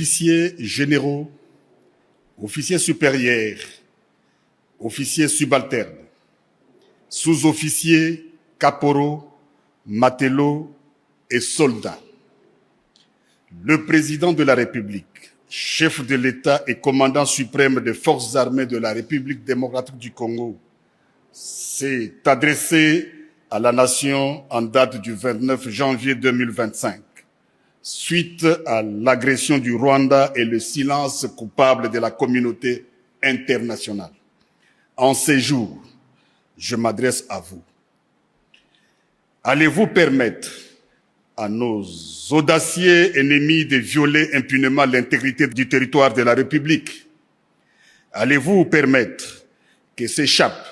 officiers généraux, officiers supérieurs, officiers subalternes, sous-officiers, caporaux, matelots et soldats. Le président de la République, chef de l'État et commandant suprême des forces armées de la République démocratique du Congo, s'est adressé à la nation en date du 29 janvier 2025, suite à l'agression du Rwanda et le silence coupable de la communauté internationale. En ces jours, je m'adresse à vous. Allez-vous permettre à nos audacieux ennemis de violer impunément l'intégrité du territoire de la République? Allez-vous permettre que s'échappe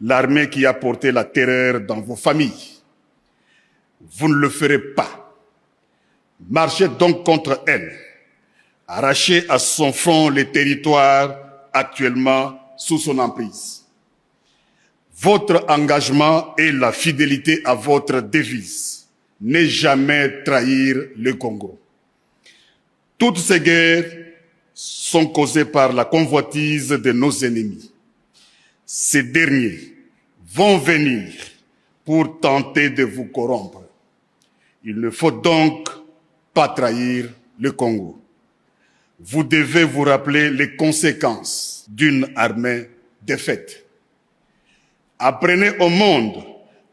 l'armée qui a porté la terreur dans vos familles? Vous ne le ferez pas. Marchez donc contre elle. Arrachez à son front les territoires actuellement sous son emprise. Votre engagement et la fidélité à votre devise: ne jamais trahir le Congo. Toutes ces guerres sont causées par la convoitise de nos ennemis. Ces derniers vont venir pour tenter de vous corrompre. Il ne faut donc pas trahir le Congo. Vous devez vous rappeler les conséquences d'une armée défaite. Apprenez au monde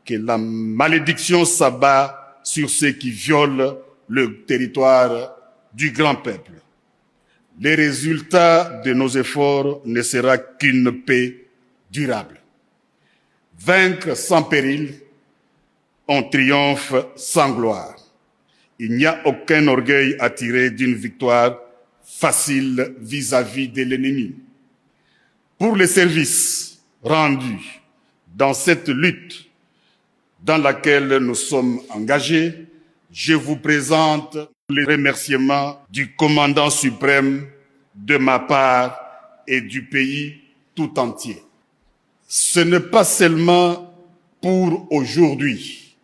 que la malédiction s'abat sur ceux qui violent le territoire du grand peuple. Les résultats de nos efforts ne sera qu'une paix durable. Vaincre sans péril, on triomphe sans gloire. Il n'y a aucun orgueil à tirer d'une victoire facile vis-à-vis de l'ennemi. Pour les services rendus dans cette lutte dans laquelle nous sommes engagés, je vous présente les remerciements du commandant suprême de ma part et du pays tout entier. Ce n'est pas seulement pour aujourd'hui,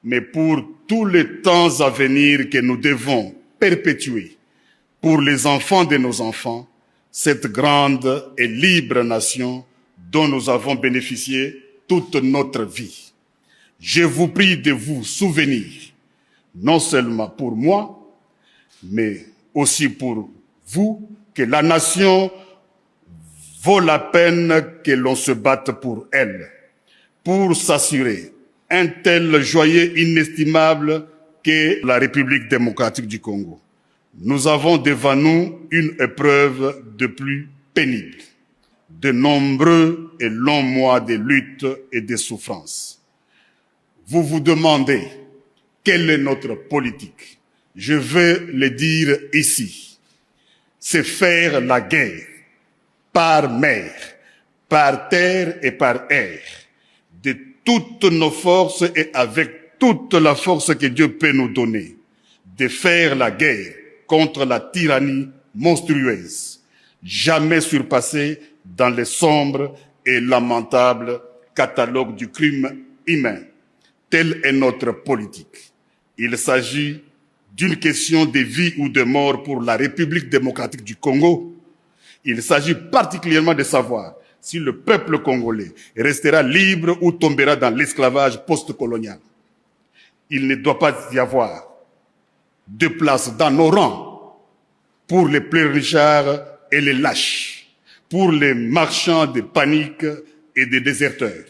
mais pour tous les temps à venir que nous devons perpétuer pour les enfants de nos enfants cette grande et libre nation dont nous avons bénéficié toute notre vie. Je vous prie de vous souvenir, non seulement pour moi, mais aussi pour vous, que la nation vaut la peine que l'on se batte pour elle, pour s'assurer un tel joyau inestimable qu'est la République démocratique du Congo. Nous avons devant nous une épreuve de plus pénible, de nombreux et longs mois de lutte et de souffrance. Vous vous demandez quelle est notre politique. Je veux le dire ici. C'est faire la guerre par mer, par terre et par air, de toutes nos forces et avec toute la force que Dieu peut nous donner, de faire la guerre contre la tyrannie monstrueuse, jamais surpassée dans les sombres et lamentables catalogues du crime humain. Telle est notre politique. Il s'agit d'une question de vie ou de mort pour la République démocratique du Congo. Il s'agit particulièrement de savoir si le peuple congolais restera libre ou tombera dans l'esclavage post-colonial. Il ne doit pas y avoir de place dans nos rangs pour les pleurnichards et les lâches, pour les marchands de panique et des déserteurs.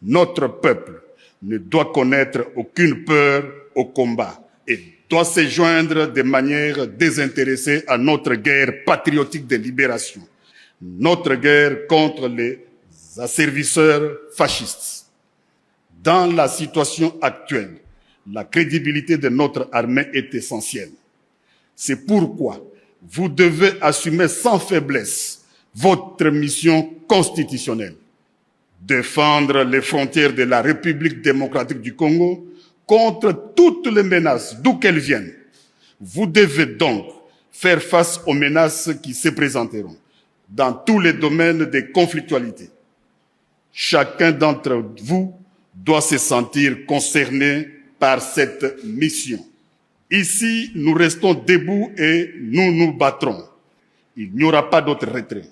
Notre peuple ne doit connaître aucune peur au combat et doit se joindre de manière désintéressée à notre guerre patriotique de libération, notre guerre contre les asservisseurs fascistes. Dans la situation actuelle, la crédibilité de notre armée est essentielle. C'est pourquoi vous devez assumer sans faiblesse votre mission constitutionnelle. Défendre les frontières de la République démocratique du Congo contre toutes les menaces, d'où qu'elles viennent. Vous devez donc faire face aux menaces qui se présenteront dans tous les domaines de conflictualité. Chacun d'entre vous doit se sentir concerné par cette mission. Ici, nous restons debout et nous nous battrons. Il n'y aura pas d'autre retrait.